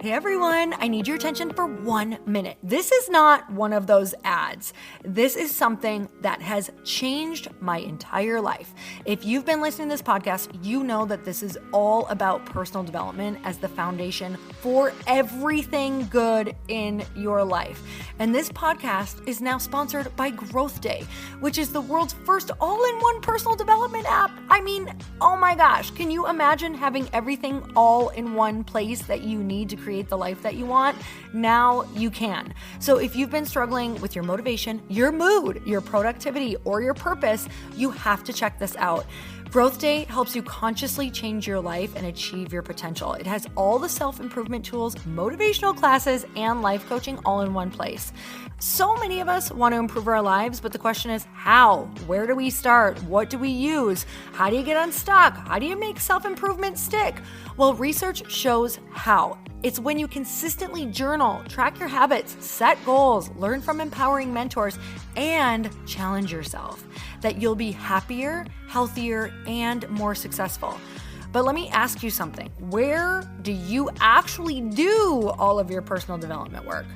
Hey everyone, I need your attention for 1 minute. This is not one of those ads. This is something that has changed my entire life. If you've been listening to this podcast, you know that this is all about personal development as the foundation for everything good in your life. And this podcast is now sponsored by Growth Day, which is the world's first all-in-one personal development app. I mean, oh my gosh, can you imagine having everything all in one place that you need to create the life that you want? Now you can. So if you've been struggling with your motivation, your mood, your productivity, or your purpose, you have to check this out. Growth Day helps you consciously change your life and achieve your potential. It has all the self-improvement tools, motivational classes, and life coaching all in one place. So many of us want to improve our lives, but the question is how? Where do we start? What do we use? How do you get unstuck? How do you make self-improvement stick? Well, research shows how. It's when you consistently journal, track your habits, set goals, learn from empowering mentors, and challenge yourself that you'll be happier, healthier, and more successful. But let me ask you something. Where do you actually do all of your personal development work?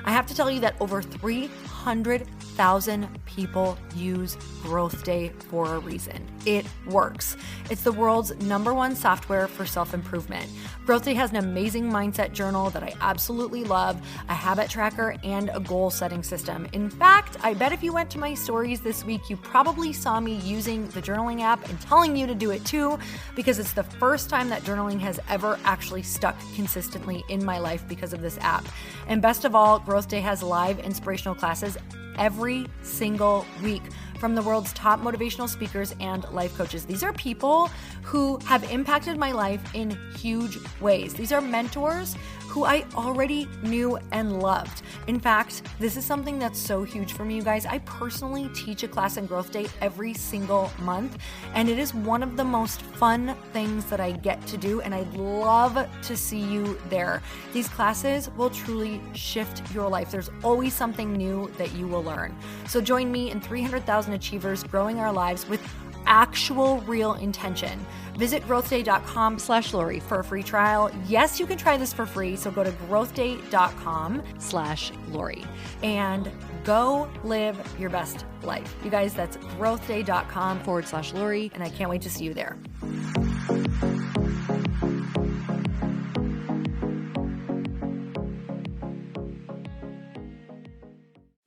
I have to tell you that over 300,000 people use Growth Day for a reason. It works. It's the world's #1 software for self-improvement. Growth Day has an amazing mindset journal that I absolutely love, a habit tracker, and a goal-setting system. In fact, I bet if you went to my stories this week, you probably saw me using the journaling app and telling you to do it too, because it's the first time that journaling has ever actually stuck consistently in my life because of this app. And best of all, Growth Day has live inspirational classes every single week from the world's top motivational speakers and life coaches. These are people who have impacted my life in huge ways. These are mentors who I already knew and loved. In fact, this is something that's so huge for me, you guys. I personally teach a class in Growth Day every single month, and it is one of the most fun things that I get to do, and I'd love to see you there. These classes will truly shift your life. There's always something new that you will learn. So join me and 300,000 achievers growing our lives with actual real intention. Visit growthday.com/Lori for a free trial. Yes, you can try this for free. So go to growthday.com/Lori and go live your best life. You guys, that's growthday.com/Lori. And I can't wait to see you there.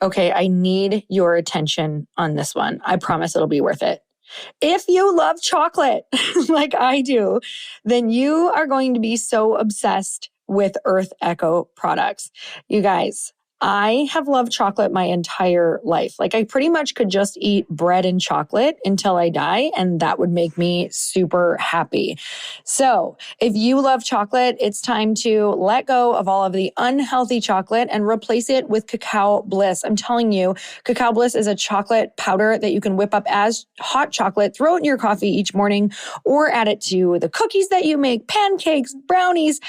Okay, I need your attention on this one. I promise it'll be worth it. If you love chocolate like I do, then you are going to be so obsessed with Earth Echo products. You guys, I have loved chocolate my entire life. Like I pretty much could just eat bread and chocolate until I die, and that would make me super happy. So if you love chocolate, it's time to let go of all of the unhealthy chocolate and replace it with Cacao Bliss. I'm telling you, Cacao Bliss is a chocolate powder that you can whip up as hot chocolate, throw it in your coffee each morning, or add it to the cookies that you make, pancakes, brownies,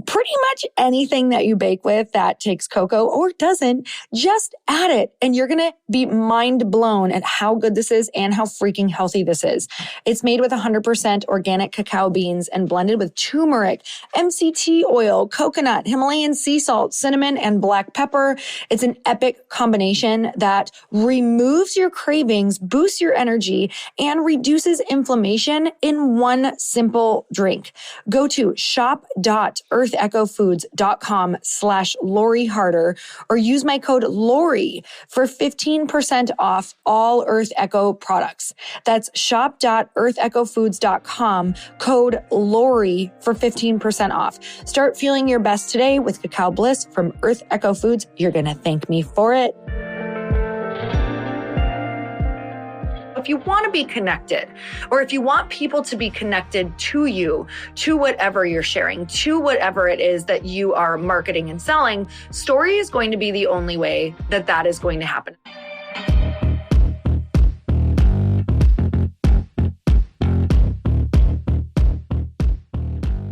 pretty much anything that you bake with that takes cocoa or doesn't, just add it and you're going to be mind blown at how good this is and how freaking healthy this is. It's made with 100% organic cacao beans and blended with turmeric, MCT oil, coconut, Himalayan sea salt, cinnamon, and black pepper. It's an epic combination that removes your cravings, boosts your energy, and reduces inflammation in one simple drink. Go to shop.earthechofoods.com/Lori Harder or use my code Lori for 15% off all Earth Echo products. That's shop.earthechofoods.com, code Lori for 15% off. Start feeling your best today with Cacao Bliss from Earth Echo Foods. You're going to thank me for it. If you want to be connected, or if you want people to be connected to you, to whatever you're sharing, to whatever it is that you are marketing and selling, story is going to be the only way that that is going to happen.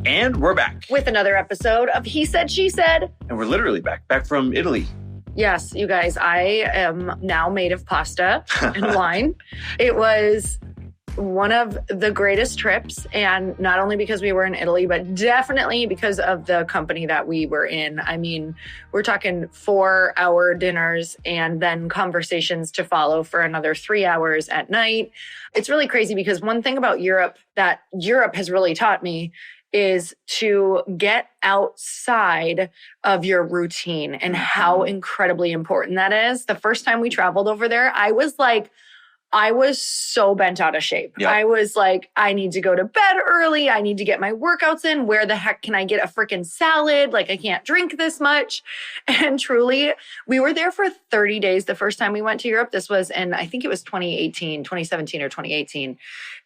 And we're back. With another episode of He Said, She Said. And we're literally back from Italy. Yes, you guys, I am now made of pasta and wine. It was one of the greatest trips. And not only because we were in Italy, but definitely because of the company that we were in. I mean, we're talking 4-hour dinners and then conversations to follow for another 3 hours at night. It's really crazy because one thing about Europe that Europe has really taught me is to get outside of your routine and how incredibly important that is. The first time we traveled over there, I was so bent out of shape. Yep. I was like, I need to go to bed early. I need to get my workouts in. Where the heck can I get a freaking salad? Like, I can't drink this much. And truly, we were there for 30 days the first time we went to Europe. This was in, I think it was 2017 or 2018.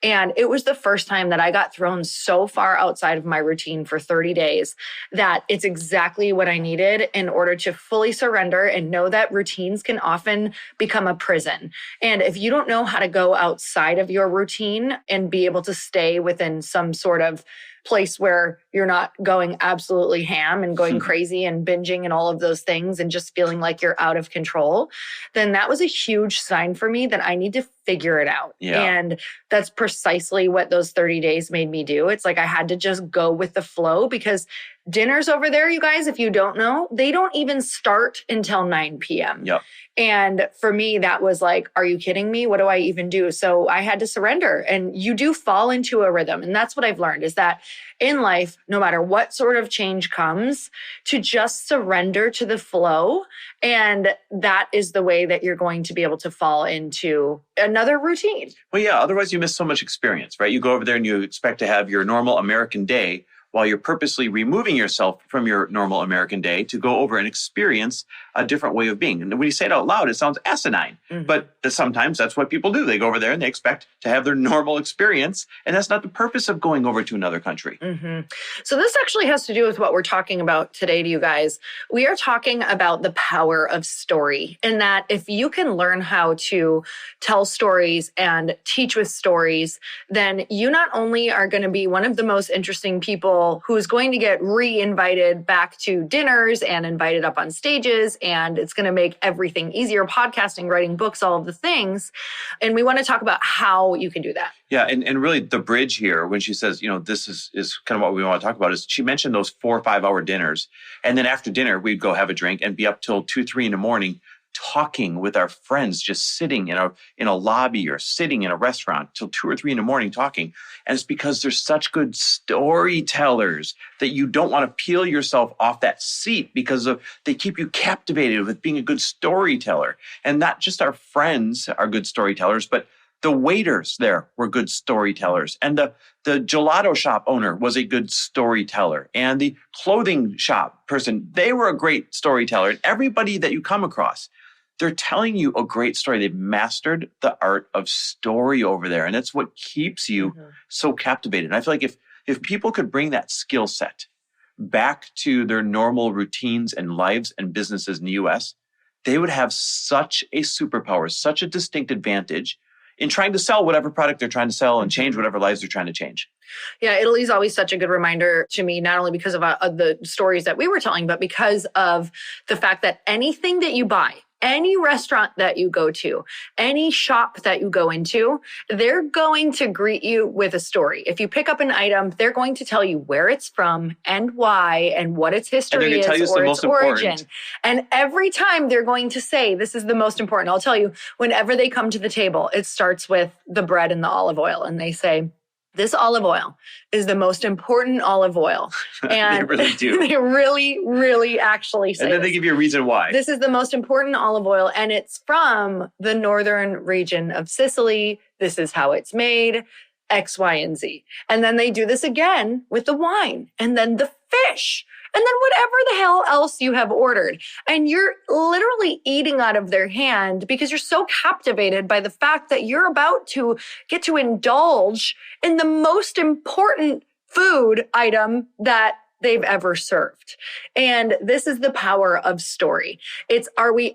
And it was the first time that I got thrown so far outside of my routine for 30 days that it's exactly what I needed in order to fully surrender and know that routines can often become a prison. And if you don't know how to go outside of your routine and be able to stay within some sort of place where you're not going absolutely ham and going crazy and binging and all of those things and just feeling like you're out of control, then that was a huge sign for me that I need to figure it out. Yeah. And that's precisely what those 30 days made me do. It's like I had to just go with the flow because dinners over there, you guys, if you don't know, they don't even start until 9 p.m. Yep. And for me, that was like, are you kidding me? What do I even do? So I had to surrender. And you do fall into a rhythm. And that's what I've learned is that in life, no matter what sort of change comes, to just surrender to the flow. And that is the way that you're going to be able to fall into another routine. Well, yeah, otherwise you miss so much experience, right? You go over there and you expect to have your normal American day while you're purposely removing yourself from your normal American day to go over and experience a different way of being. And when you say it out loud, it sounds asinine. But sometimes that's what people do. They go over there and they expect to have their normal experience. And that's not the purpose of going over to another country. So this actually has to do with what we're talking about today to you guys. We are talking about the power of story, and that if you can learn how to tell stories and teach with stories, then you not only are going to be one of the most interesting people who's going to get re-invited back to dinners and invited up on stages, and it's going to make everything easier, podcasting, writing books, all of the things. And we want to talk about how you can do that. Yeah, and really the bridge here, when she says, this is kind of what we want to talk about, is she mentioned those 4 or 5 hour dinners. And then after dinner, we'd go have a drink and be up till 2, 3 in the morning, talking with our friends, just sitting in a lobby or sitting in a restaurant till 2 or 3 in the morning talking. And it's because they're such good storytellers that you don't want to peel yourself off that seat because they keep you captivated with being a good storyteller. And not just our friends are good storytellers, but the waiters there were good storytellers. And the gelato shop owner was a good storyteller. And the clothing shop person, they were a great storyteller. And everybody that you come across, they're telling you a great story. They've mastered the art of story over there. And that's what keeps you so captivated. And I feel like if people could bring that skill set back to their normal routines and lives and businesses in the US, they would have such a superpower, such a distinct advantage in trying to sell whatever product they're trying to sell and change whatever lives they're trying to change. Yeah, Italy's always such a good reminder to me, not only because of the stories that we were telling, but because of the fact that anything that you buy, any restaurant that you go to, any shop that you go into, they're going to greet you with a story. If you pick up an item, they're going to tell you where it's from and why and what its history is or its origin. And every time they're going to say, this is the most important. I'll tell you, whenever they come to the table, it starts with the bread and the olive oil. And they say, this olive oil is the most important olive oil. And they really do. They really, really actually say And then they give you a reason why. This is the most important olive oil, and it's from the northern region of Sicily. This is how it's made, X, Y, and Z. And then they do this again with the wine, and then the fish, and then whatever the hell else you have ordered. And you're literally eating out of their hand because you're so captivated by the fact that you're about to get to indulge in the most important food item that they've ever served. And this is the power of story. It's, are we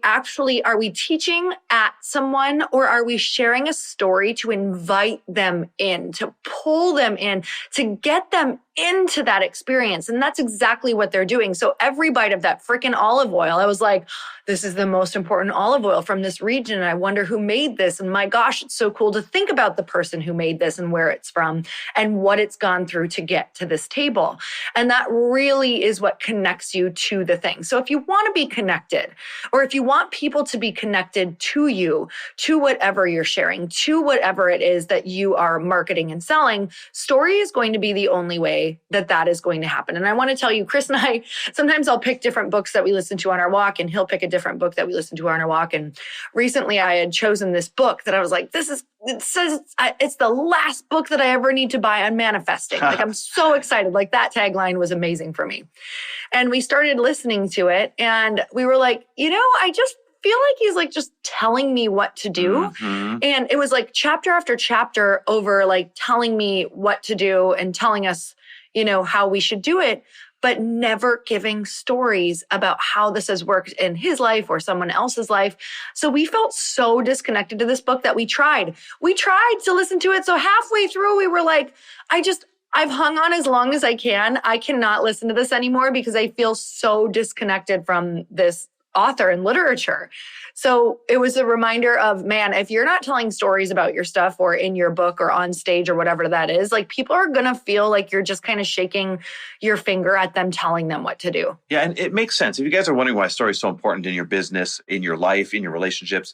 teaching at someone, or are we sharing a story to invite them in, to pull them in, to get them into that experience? And that's exactly what they're doing. So every bite of that freaking olive oil, I was like, this is the most important olive oil from this region. And I wonder who made this. And my gosh, it's so cool to think about the person who made this and where it's from and what it's gone through to get to this table. And that really is what connects you to the thing. So if you want to be connected, or if you want people to be connected to you, to whatever you're sharing, to whatever it is that you are marketing and selling, story is going to be the only way that is going to happen. And I want to tell you, Chris and I, sometimes I'll pick different books that we listen to on our walk, and he'll pick a different book that we listen to on our walk. And recently I had chosen this book that I was like, it says it's the last book that I ever need to buy on manifesting. Like, I'm so excited. Like, that tagline was amazing for me. And we started listening to it, and we were like, I just feel like he's like just telling me what to do. Mm-hmm. And it was like chapter after chapter over, like telling me what to do and telling us, how we should do it, but never giving stories about how this has worked in his life or someone else's life. So we felt so disconnected to this book that we tried to listen to it. So halfway through, we were like, I've hung on as long as I can. I cannot listen to this anymore because I feel so disconnected from this author and literature. So it was a reminder of, man, if you're not telling stories about your stuff or in your book or on stage or whatever that is, like, people are going to feel like you're just kind of shaking your finger at them, telling them what to do. Yeah, and it makes sense. If you guys are wondering why story is so important in your business, in your life, in your relationships,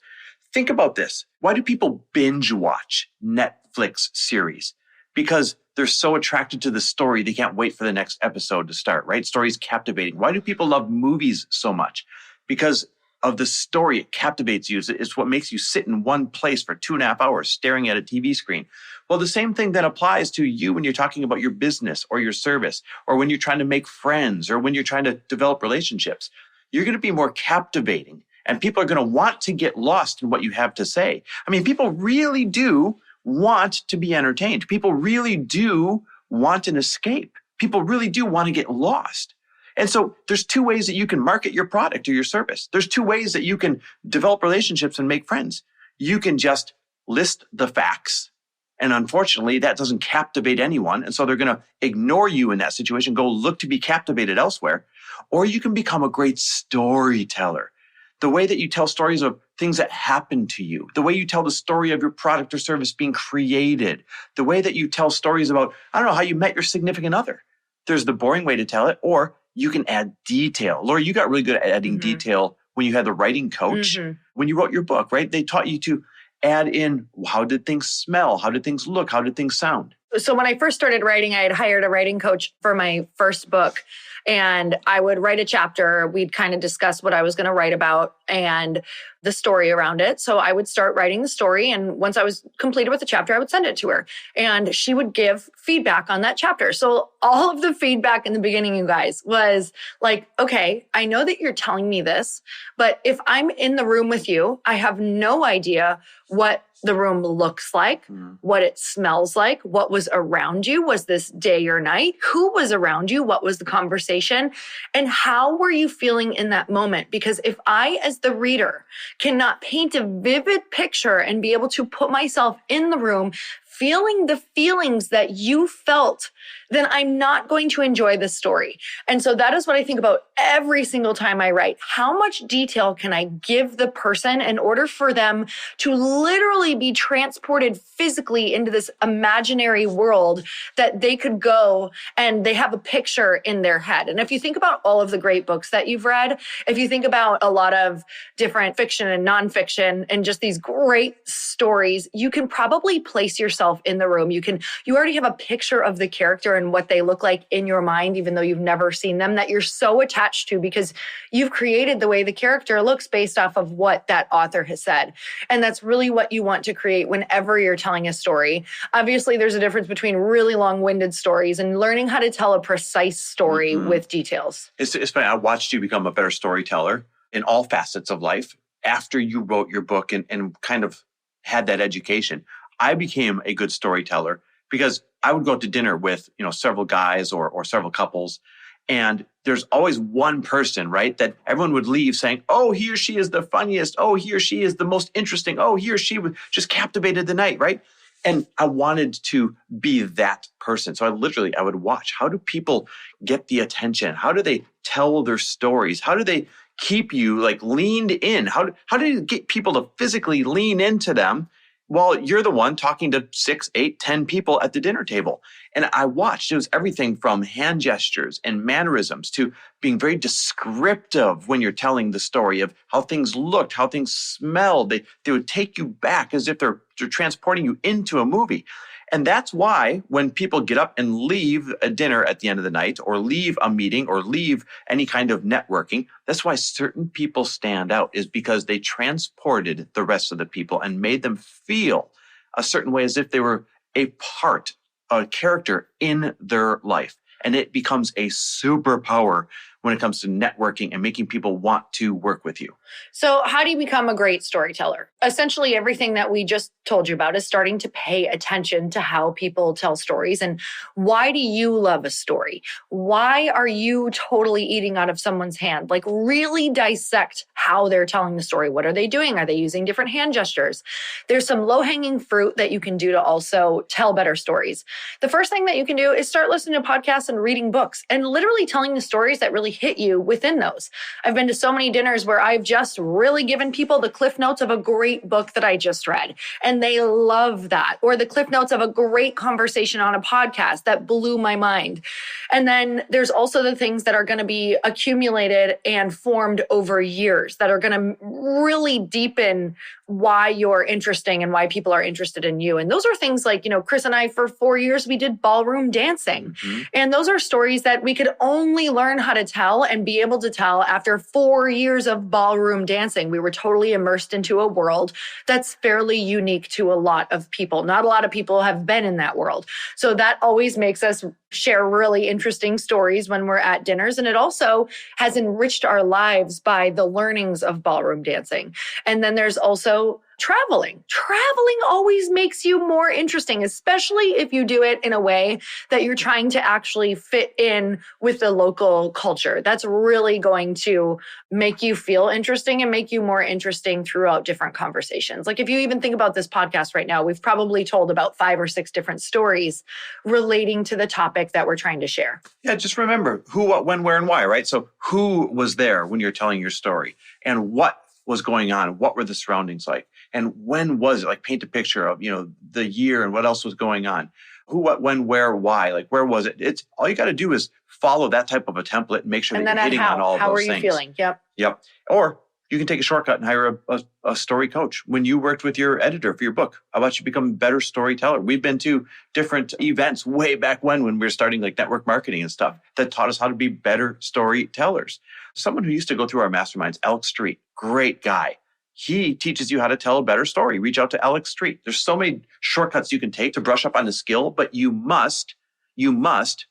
think about this. Why do people binge watch Netflix series? Because they're so attracted to the story, they can't wait for the next episode to start, right? Story's captivating. Why do people love movies so much? Because of the story, it captivates you. It's what makes you sit in one place for 2.5 hours staring at a TV screen. Well, the same thing then applies to you when you're talking about your business or your service, or when you're trying to make friends, or when you're trying to develop relationships. You're going to be more captivating, and people are going to want to get lost in what you have to say. I mean, people really do want to be entertained. People really do want an escape. People really do want to get lost. And so there's 2 ways that you can market your product or your service. There's 2 ways that you can develop relationships and make friends. You can just list the facts. And unfortunately, that doesn't captivate anyone. And so they're going to ignore you in that situation, go look to be captivated elsewhere. Or you can become a great storyteller. The way that you tell stories of things that happen to you, the way you tell the story of your product or service being created, the way that you tell stories about, how you met your significant other. There's the boring way to tell it, or you can add detail. Laura, you got really good at adding detail when you had the writing coach. Mm-hmm. When you wrote your book, right? They taught you to add in, how did things smell? How did things look? How did things sound? So when I first started writing, I had hired a writing coach for my first book. And I would write a chapter. We'd kind of discuss what I was going to write about and the story around it. So I would start writing the story. And once I was completed with the chapter, I would send it to her. And she would give feedback on that chapter. So all of the feedback in the beginning, you guys, was like, okay, I know that you're telling me this, but if I'm in the room with you, I have no idea what the room looks like, what it smells like, what was around you. Was this day or night? Who was around you? What was the conversation? And how were you feeling in that moment? Because if I, as the reader, cannot paint a vivid picture and be able to put myself in the room, feeling the feelings that you felt, then I'm not going to enjoy the story. And so that is what I think about every single time I write. How much detail can I give the person in order for them to literally be transported physically into this imaginary world that they could go and they have a picture in their head? And if you think about all of the great books that you've read, if you think about a lot of different fiction and nonfiction and just these great stories, you can probably place yourself in the room. You already have a picture of the character and what they look like in your mind, even though you've never seen them, that you're so attached to because you've created the way the character looks based off of what that author has said. And that's really what you want to create whenever you're telling a story. Obviously, there's a difference between really long-winded stories and learning how to tell a precise story with details. It's funny. I watched you become a better storyteller in all facets of life after you wrote your book and kind of had that education. I became a good storyteller because I would go out to dinner with, several guys or several couples, And there's always one person, right, that everyone would leave saying, oh, he or she is the funniest. Oh, he or she is the most interesting. Oh, he or she just captivated the night, right? And I wanted to be that person. So I would watch, how do people get the attention? How do they tell their stories? How do they keep you like leaned in? How do you get people to physically lean into them while you're the one talking to 6, 8, 10 people at the dinner table? And I watched, it was everything from hand gestures and mannerisms to being very descriptive when you're telling the story of how things looked, how things smelled. They would take you back as if they're transporting you into a movie. And that's why when people get up and leave a dinner at the end of the night, or leave a meeting, or leave any kind of networking, that's why certain people stand out, is because they transported the rest of the people and made them feel a certain way, as if they were a part, a character in their life. And it becomes a superpower when it comes to networking and making people want to work with you. So how do you become a great storyteller? Essentially, everything that we just told you about is starting to pay attention to how people tell stories. And why do you love a story? Why are you totally eating out of someone's hand? Like, really dissect how they're telling the story. What are they doing? Are they using different hand gestures? There's some low-hanging fruit that you can do to also tell better stories. The first thing that you can do is start listening to podcasts and reading books and literally telling the stories that really hit you within those. I've been to so many dinners where I've just really given people the cliff notes of a great book that I just read, and they love that. Or the cliff notes of a great conversation on a podcast that blew my mind. And then there's also the things that are going to be accumulated and formed over years that are going to really deepen why you're interesting and why people are interested in you. And those are things like, Chris and I, for 4 years, we did ballroom dancing. Mm-hmm. And those are stories that we could only learn how to tell and be able to tell after 4 years of ballroom dancing. We were totally immersed into a world that's fairly unique to a lot of people. Not a lot of people have been in that world. So that always makes us share really interesting stories when we're at dinners. And it also has enriched our lives by the learnings of ballroom dancing. And then there's also traveling. Traveling always makes you more interesting, especially if you do it in a way that you're trying to actually fit in with the local culture. That's really going to make you feel interesting and make you more interesting throughout different conversations. Like if you even think about this podcast right now, we've probably told about 5 or 6 different stories relating to the topic that we're trying to share. Yeah, just remember who, what, when, where, and why, right? So who was there when you're telling your story, and what was going on? What were the surroundings like? And when was it? Like, paint a picture of, the year and what else was going on. Who, what, when, where, why? Like, where was it? It's all you got to do is follow that type of a template and make sure that you're hitting on all of those things. How are you feeling? Yep. Or you can take a shortcut and hire a story coach. When you worked with your editor for your book, how about you become a better storyteller? We've been to different events way back when we were starting like network marketing and stuff that taught us how to be better storytellers. Someone who used to go through our masterminds, Alex Street, great guy. He teaches you how to tell a better story. Reach out to Alex Street. There's so many shortcuts you can take to brush up on the skill, but you must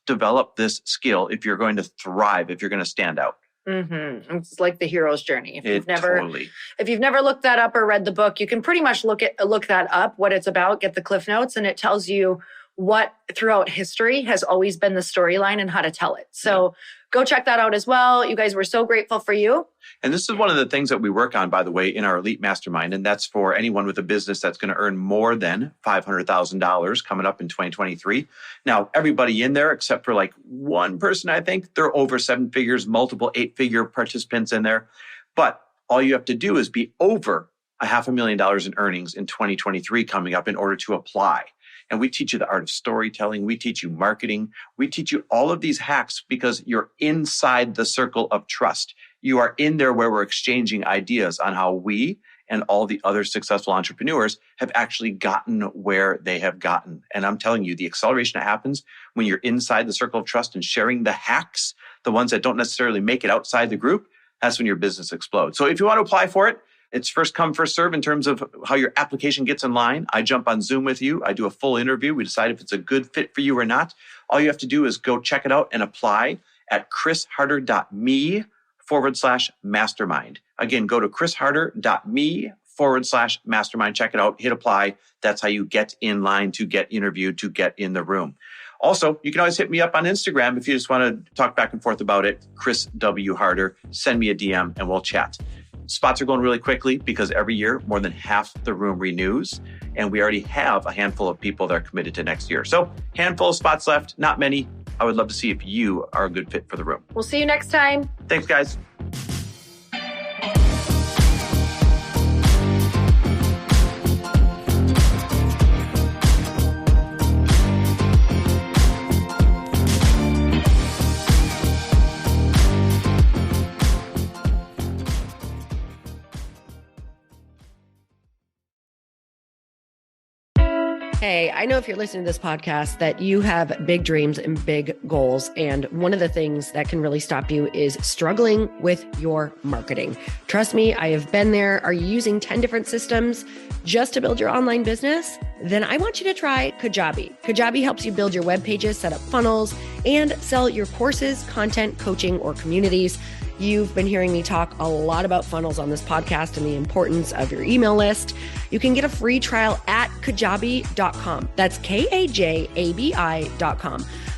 develop this skill if you're going to thrive, if you're going to stand out. Mm-hmm. It's like the hero's journey. If you've Totally. never looked that up or read the book, you can pretty much look that up, what it's about, get the cliff notes, and it tells you what throughout history has always been the storyline and how to tell it. So go check that out as well. You guys, were so grateful for you. And this is one of the things that we work on, by the way, in our Elite Mastermind. And that's for anyone with a business that's going to earn more than $500,000 coming up in 2023. Now, everybody in there, except for like one person, I think, they're over 7 figures, multiple 8-figure participants in there. But all you have to do is be over $500,000 in earnings in 2023 coming up in order to apply. And we teach you the art of storytelling. We teach you marketing. We teach you all of these hacks because you're inside the circle of trust. You are in there where we're exchanging ideas on how we and all the other successful entrepreneurs have actually gotten where they have gotten. And I'm telling you, the acceleration that happens when you're inside the circle of trust and sharing the hacks, the ones that don't necessarily make it outside the group, that's when your business explodes. So if you want to apply for it, it's first come, first serve in terms of how your application gets in line. I jump on Zoom with you. I do a full interview. We decide if it's a good fit for you or not. All you have to do is go check it out and apply at chrisharder.me/mastermind. Again, go to chrisharder.me/mastermind. Check it out, hit apply. That's how you get in line to get interviewed, to get in the room. Also, you can always hit me up on Instagram if you just want to talk back and forth about it. Chris W. Harder. Send me a DM and we'll chat. Spots are going really quickly because every year more than half the room renews, and we already have a handful of people that are committed to next year. So handful of spots left, not many. I would love to see if you are a good fit for the room. We'll see you next time. Thanks, guys. Hey, I know if you're listening to this podcast that you have big dreams and big goals. And one of the things that can really stop you is struggling with your marketing. Trust me, I have been there. Are you using 10 different systems just to build your online business? Then I want you to try Kajabi. Kajabi helps you build your web pages, set up funnels, and sell your courses, content, coaching, or communities. You've been hearing me talk a lot about funnels on this podcast and the importance of your email list. You can get a free trial at kajabi.com. That's Kajabi.com.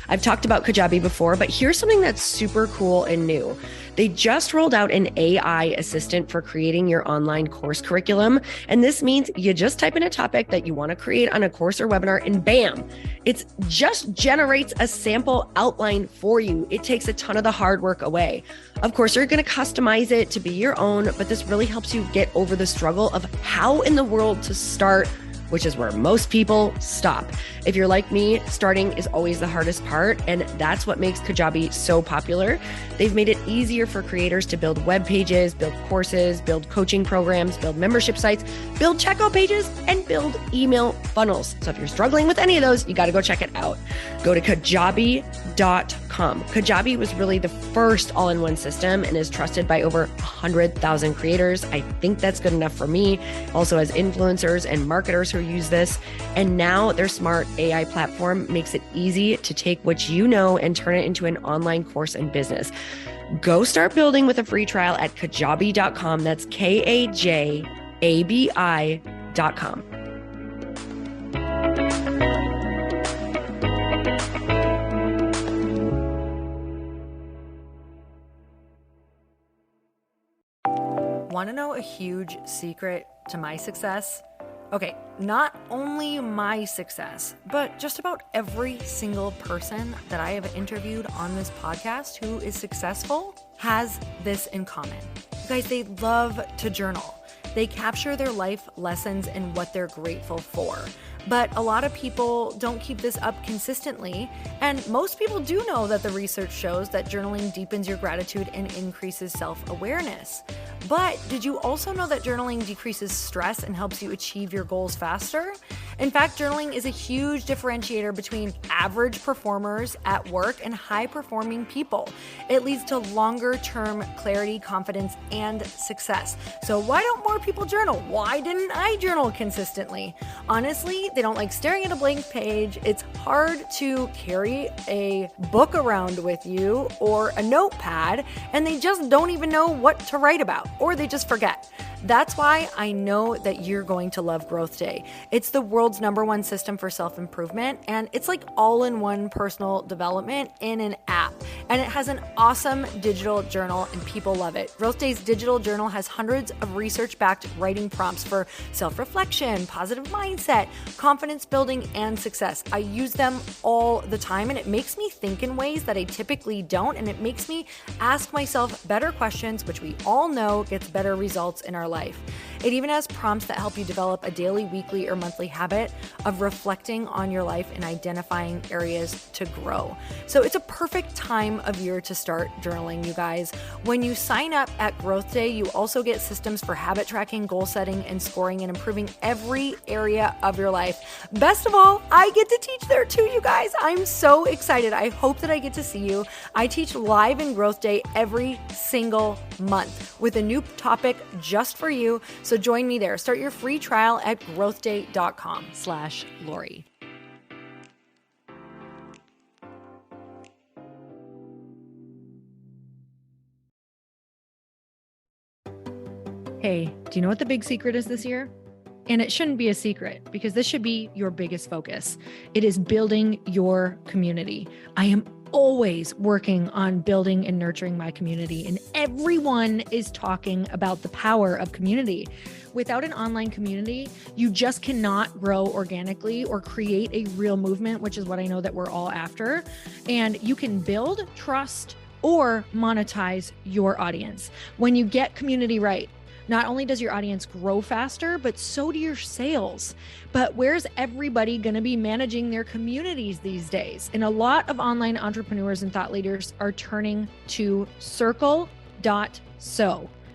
I've talked about Kajabi before, but here's something that's super cool and new. They just rolled out an AI assistant for creating your online course curriculum. And this means you just type in a topic that you want to create on a course or webinar and bam, it just generates a sample outline for you. It takes a ton of the hard work away. Of course, you're going to customize it to be your own, but this really helps you get over the struggle of how in the world to start, which is where most people stop. If you're like me, starting is always the hardest part, and that's what makes Kajabi so popular. They've made it easier for creators to build web pages, build courses, build coaching programs, build membership sites, build checkout pages, and build email funnels. So if you're struggling with any of those, you got to go check it out. Go to Kajabi.com. Kajabi was really the first all-in-one system and is trusted by over 100,000 creators. I think that's good enough for me. Also has influencers and marketers who use this. And now their smart AI platform makes it easy to take what you know and turn it into an online course and business. Go start building with a free trial at Kajabi.com. That's Kajabi.com. Want to know a huge secret to my success? Okay, not only my success, but just about every single person that I have interviewed on this podcast who is successful has this in common. You guys, they love to journal. They capture their life lessons and what they're grateful for. But a lot of people don't keep this up consistently. And most people do know that the research shows that journaling deepens your gratitude and increases self-awareness. But did you also know that journaling decreases stress and helps you achieve your goals faster? In fact, journaling is a huge differentiator between average performers at work and high-performing people. It leads to longer-term clarity, confidence, and success. So why don't more people journal? Why didn't I journal consistently? Honestly, they don't like staring at a blank page. It's hard to carry a book around with you or a notepad, and they just don't even know what to write about, or they just forget. That's why I know that you're going to love Growth Day. It's the world's #1 system for self-improvement, and it's like all-in-one personal development in an app. And it has an awesome digital journal, and people love it. Growth Day's digital journal has hundreds of research-backed writing prompts for self-reflection, positive mindset, confidence building, and success. I use them all the time, and it makes me think in ways that I typically don't, and it makes me ask myself better questions, which we all know gets better results in our life. It even has prompts that help you develop a daily, weekly, or monthly habit of reflecting on your life and identifying areas to grow. So it's a perfect time of year to start journaling, you guys. When you sign up at Growth Day, you also get systems for habit tracking, goal setting, and scoring, and improving every area of your life. Best of all, I get to teach there too, you guys. I'm so excited. I hope that I get to see you. I teach live in Growth Day every single month with a new topic just for you. So join me there. Start your free trial at growthday.com/Lori. Hey, do you know what the big secret is this year? And it shouldn't be a secret because this should be your biggest focus. It is building your community. I am always working on building and nurturing my community, and everyone is talking about the power of community. Without an online community, you just cannot grow organically or create a real movement, which is what I know that we're all after. And you can build trust or monetize your audience. When you get community right, not only does your audience grow faster, but so do your sales. But where's everybody going to be managing their communities these days? And a lot of online entrepreneurs and thought leaders are turning to Circle.so.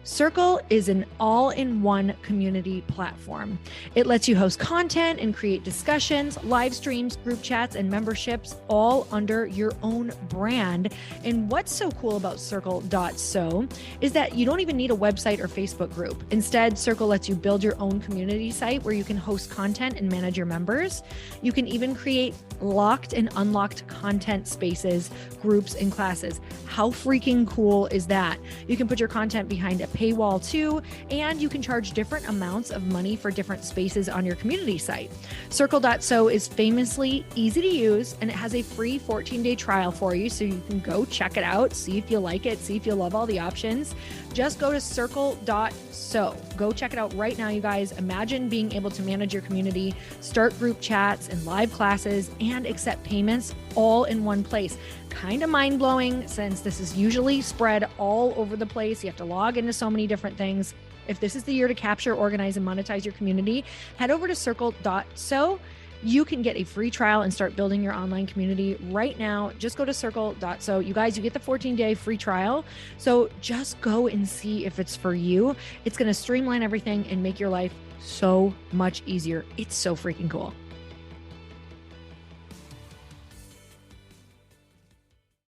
Circle is an all-in-one community platform. It lets you host content and create discussions, live streams, group chats, and memberships all under your own brand. And what's so cool about Circle.so is that you don't even need a website or Facebook group. Instead, Circle lets you build your own community site where you can host content and manage your members. You can even create locked and unlocked content spaces, groups, and classes. How freaking cool is that? You can put your content behind a paywall too, and you can charge different amounts of money for different spaces on your community site. Circle.so is famously easy to use, and it has a free 14-day trial for you, so you can go check it out, see if you like it, see if you love all the options. Just go to Circle.so. Go check it out right now, you guys. Imagine being able to manage your community, start group chats and live classes, and accept payments all in one place. Kind of mind-blowing since this is usually spread all over the place. You have to log into so many different things. If this is the year to capture, organize, and monetize your community, head over to Circle.so. You can get a free trial and start building your online community right now. Just go to Circle.so. You guys, you get the 14-day free trial. So just go and see if it's for you. It's going to streamline everything and make your life so much easier. It's so freaking cool.